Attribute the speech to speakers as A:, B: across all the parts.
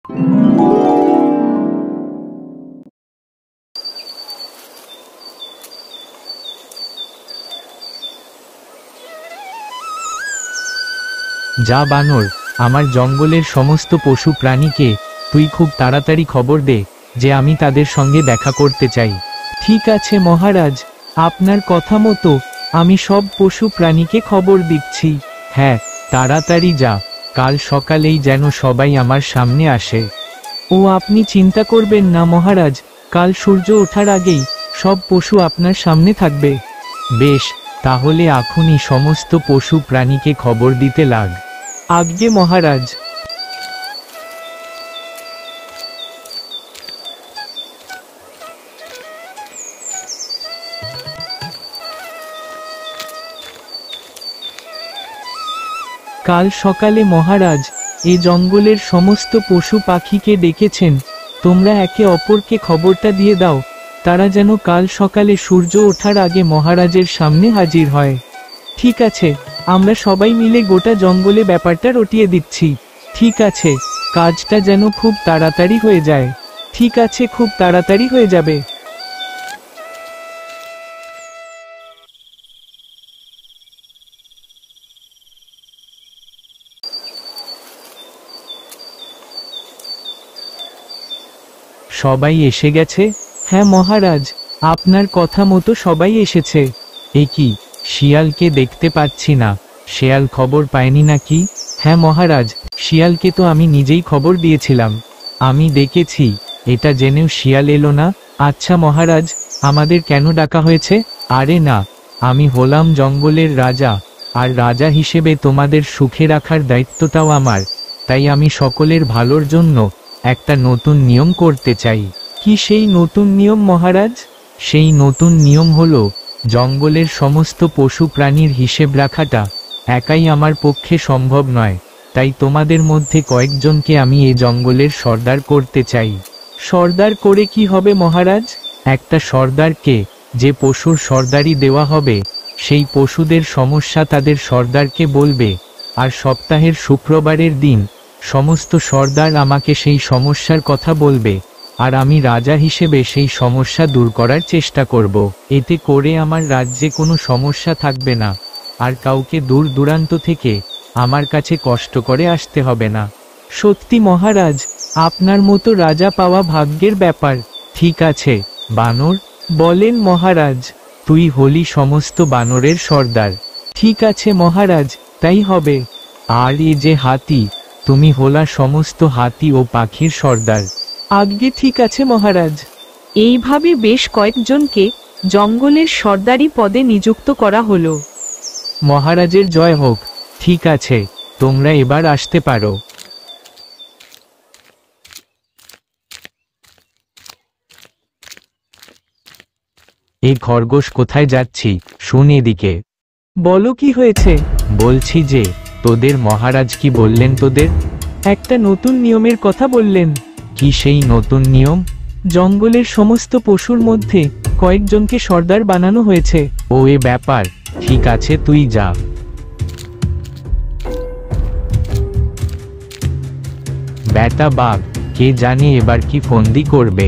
A: যা বানর, আমার জঙ্গলের সমস্ত পশু প্রাণীকে তুই খুব তাড়াতাড়ি খবর দে যে আমি তাদের সঙ্গে দেখা করতে চাই।
B: ঠিক আছে মহারাজ, আপনার কথা মতো আমি সব পশু প্রাণীকে খবর দিচ্ছি।
A: হ্যাঁ, তাড়াতাড়ি যা, কাল সকালেই যেন সবাই আমার সামনে আসে।
B: ও আপনি চিন্তা করবেন না মহারাজ, কাল সূর্য ওঠার আগেই সব পশু আপনার সামনে থাকবে।
A: বেশ, তাহলে এখনই সমস্ত পশু প্রাণীকে খবর দিতে লাগ।
B: আজ্ঞে মহারাজ। কাল সকালে মহারাজ এই জঙ্গলের সমস্ত পশু পাখিকে ডেকেছেন, তোমরা একে অপরকে খবরটা দিয়ে দাও তারা যেন কাল সকালে সূর্য ওঠার আগে মহারাজের সামনে হাজির হয়। ঠিক আছে, আমরা সবাই মিলে গোটা জঙ্গলে ব্যাপারটা রটিয়ে দিচ্ছি। ঠিক আছে, কাজটা যেন খুব তাড়াতাড়ি হয়ে যায়। ঠিক আছে, খুব তাড়াতাড়ি হয়ে যাবে।
A: সবাই এসে গেছে?
B: হ্যাঁ মহারাজ, আপনার কথা মতো সবাই এসেছে।
A: এ কি, শিয়ালকে দেখতে পাচ্ছি না, শিয়াল খবর পায়নি নাকি?
B: হ্যাঁ মহারাজ, শিয়ালকে তো আমি নিজেই খবর দিয়েছিলাম।
A: আমি দেখেছি, এটা জেনেও শিয়াল এলো না।
B: আচ্ছা মহারাজ, আমাদের কেন ডাকা হয়েছে?
A: আরে না, আমি হলাম জঙ্গলের রাজা, আর রাজা হিসেবে তোমাদের সুখে রাখার দায়িত্বটাও আমার, তাই আমি সকলের ভালোর জন্য একটা নতুন নিয়ম করতে চাই।
B: কি সেই নতুন নিয়ম মহারাজ?
A: সেই নতুন নিয়ম হলো, জঙ্গলের সমস্ত পশু প্রাণীর হিসেব রাখাটা একাই আমার পক্ষে সম্ভব নয়, তাই তোমাদের মধ্যে কয়েকজনকে আমি এই জঙ্গলের সর্দার করতে চাই।
B: সর্দার করে কি হবে মহারাজ?
A: একটা সর্দারকে যে পশুর সর্দারি দেওয়া হবে, সেই পশুদের সমস্যা তাদের সর্দারকে বলবে, আর সপ্তাহের শুক্রবারের দিন সমস্ত সর্দার আমাকে সেই সমস্যার কথা বলবে, আর আমি রাজা হিসেবে সেই সমস্যা দূর করার চেষ্টা করব। এতে করে আমার রাজ্যে কোনো সমস্যা থাকবে না, আর কাউকে দূর দূরান্ত থেকে আমার কাছে কষ্ট করে আসতে হবে না।
B: সত্যি মহারাজ, আপনার মতো রাজা পাওয়া ভাগ্যের ব্যাপার।
A: ঠিক আছে বানর,
B: বলেন মহারাজ।
A: তুই হলি সমস্ত বানরের সর্দার।
B: ঠিক আছে মহারাজ, তাই হবে।
A: আর এই যে হাতি, তুমি হলা সমস্ত হাতি ও পাখির সর্দার।
B: আজ্ঞে ঠিক আছে মহারাজ।
C: এইভাবে বেশ কয়েকজনকে জঙ্গলের সর্দারি পদে নিযুক্ত করা হলো।
A: মহারাজের জয় হোক। ঠিক আছে, তোমরা এবার আসতে পারো। এই খরগোশ কোথায় যাচ্ছি, শুন এদিকে।
B: বলো কি হয়েছে?
A: বলছি যে, তোদের মহারাজ কি বললেন তোদের?
B: একটা নতুন নিয়মের কথা বললেন।
A: কি সেই নতুন নিয়ম?
B: জঙ্গলের সমস্ত পশুর মধ্যে কয়েকজনকে সর্দার বানানো হয়েছে।
A: ও এ ব্যাপার, ঠিক আছে তুই যা। বেটা বাঘ, কে জানে এবার কি ফন্দি করবে।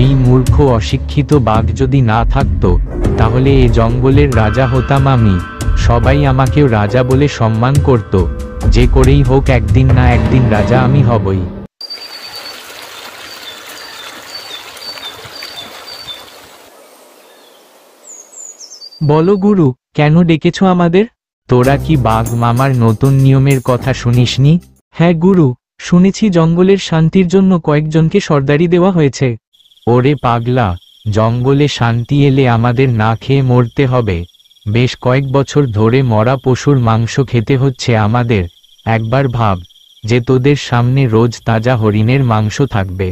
A: এই মূর্খ অশিক্ষিত বাঘ যদি না থাকতো, তাহলে এই জঙ্গলের রাজা হতাম আমি, সবাই আমাকেও রাজা বলে সম্মান করত। যে করেই হোক একদিন না একদিন রাজা আমি হবই।
B: বলো গুরু, কেন ডেকেছ আমাদের?
A: তোরা কি বাঘ মামার নতুন নিয়মের কথা শুনিসনি?
B: হ্যাঁ গুরু, শুনেছি জঙ্গলের শান্তির জন্য কয়েকজনকে সর্দারি দেওয়া হয়েছে।
A: ওরে পাগলা, জঙ্গলে শান্তি এলে আমাদের না খেয়ে মরতে হবে। বেশ কয়েক বছর ধরে মরা পশুর মাংস খেতে হচ্ছে আমাদের। একবার ভাব যে তোদের সামনে রোজ তাজা হরিণের মাংস থাকবে।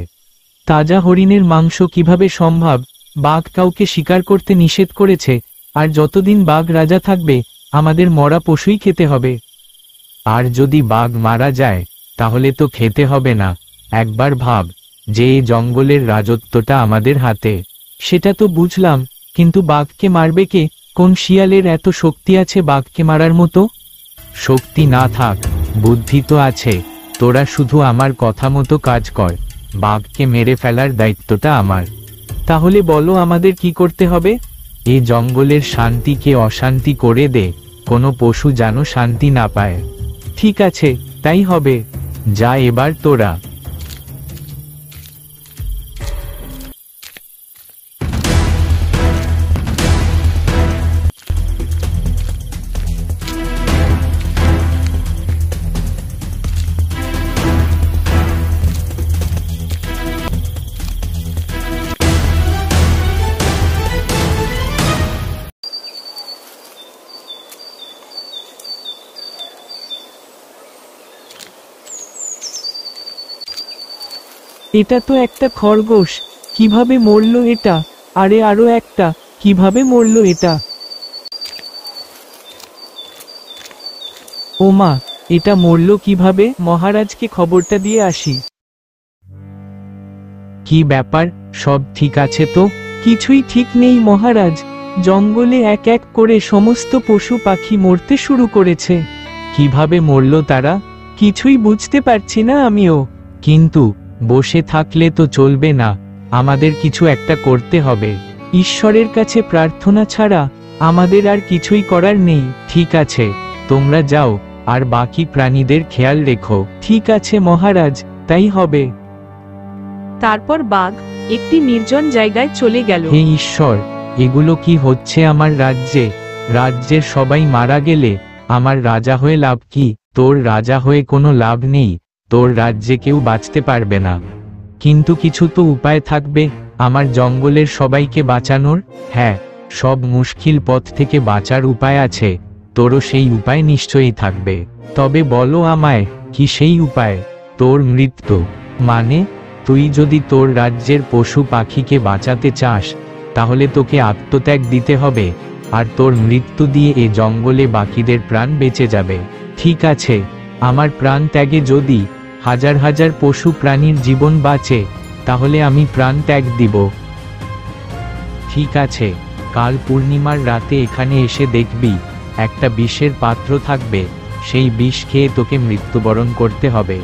B: তাজা হরিণের মাংস কিভাবে সম্ভব? বাঘ কাউকে শিকার করতে নিষেধ করেছে, আর যতদিন বাঘ রাজা থাকবে আমাদের মরা পশুই খেতে হবে।
A: আর যদি বাঘ মারা যায়, তাহলে তো খেতে হবে না। একবার ভাব যে এই জঙ্গলের রাজত্বটা আমাদের হাতে।
B: সেটা তো বুঝলাম, কিন্তু বাঘকে মারবে কে? কোন শিয়ালের এত শক্তি আছে বাঘকে মারার মতো?
A: শক্তি না থাক, বুদ্ধি তো আছে। তোরা শুধু আমার কথা মতো কাজ কর, বাঘকে মেরে ফেলার দায়িত্বটা আমার।
B: তাহলে বলো আমাদের কি করতে হবে?
A: এই জঙ্গলের শান্তিকে অশান্তি করে দে, কোনো পশু যেন শান্তি না পায়।
B: ঠিক আছে, তাই হবে।
A: যা এবার তোরা।
B: এটা তো একটা খরগোশ, কিভাবে মরলো এটা? আরে আরো একটা, কিভাবে মরলো এটা? ও মা, এটা মরলো কিভাবে? মহারাজকে খবরটা দিয়ে আসি।
A: কি ব্যাপার, সব ঠিক আছে তো?
B: কিছুই ঠিক নেই মহারাজ, জঙ্গলে এক এক করে সমস্ত পশু পাখি মরতে শুরু করেছে।
A: কিভাবে মরলো তারা?
B: কিছুই বুঝতে পারছি না আমিও।
A: কিন্তু বসে থাকলে তো চলবে না, আমাদের কিছু একটা করতে হবে।
B: ঈশ্বরের কাছে প্রার্থনা ছাড়া আমাদের আর কিছুই করার নেই।
A: ঠিক আছে, তোমরা যাও, আর বাকি প্রাণীদের খেয়াল রেখো।
B: ঠিক আছে মহারাজ, তাই হবে।
C: তারপর বাঘ একটি নির্জন জায়গায় চলে গেল।
A: হে ঈশ্বর, এগুলো কি হচ্ছে আমার রাজ্যে? রাজ্যের সবাই মারা গেলে আমার রাজা হয়ে লাভ কি? তোর রাজা হয়ে কোনো লাভ নেই, তোর রাজ্যে কেউ বাঁচতে পারবে না। কিন্তু কিছু তো উপায় থাকবে আমার জঙ্গলের সবাইকে বাঁচানোর। হ্যাঁ, সব মুশকিল পথ থেকে বাঁচার উপায় আছে, তোরও সেই উপায় নিশ্চয়ই থাকবে। তবে বলো আমায়, কি সেই উপায়? তোর মৃত্যু। মানে, তুই যদি তোর রাজ্যের পশু পাখিকে বাঁচাতে চাস, তাহলে তোকে আত্মত্যাগ দিতে হবে, আর তোর মৃত্যু দিয়ে এ জঙ্গলে বাকিদের প্রাণ বেঁচে যাবে। ঠিক আছে, আমার প্রাণ ত্যাগে যদি হাজার হাজার পশু প্রাণীর জীবন বাঁচে, তাহলে আমি প্রাণ ত্যাগ দিব। ঠিক আছে, কাল পূর্ণিমার রাতে এখানে এসে দেখবি একটা বিষের পাত্র থাকবে, সেই বিষ খেয়ে তোকে মৃত্যুবরণ করতে হবে।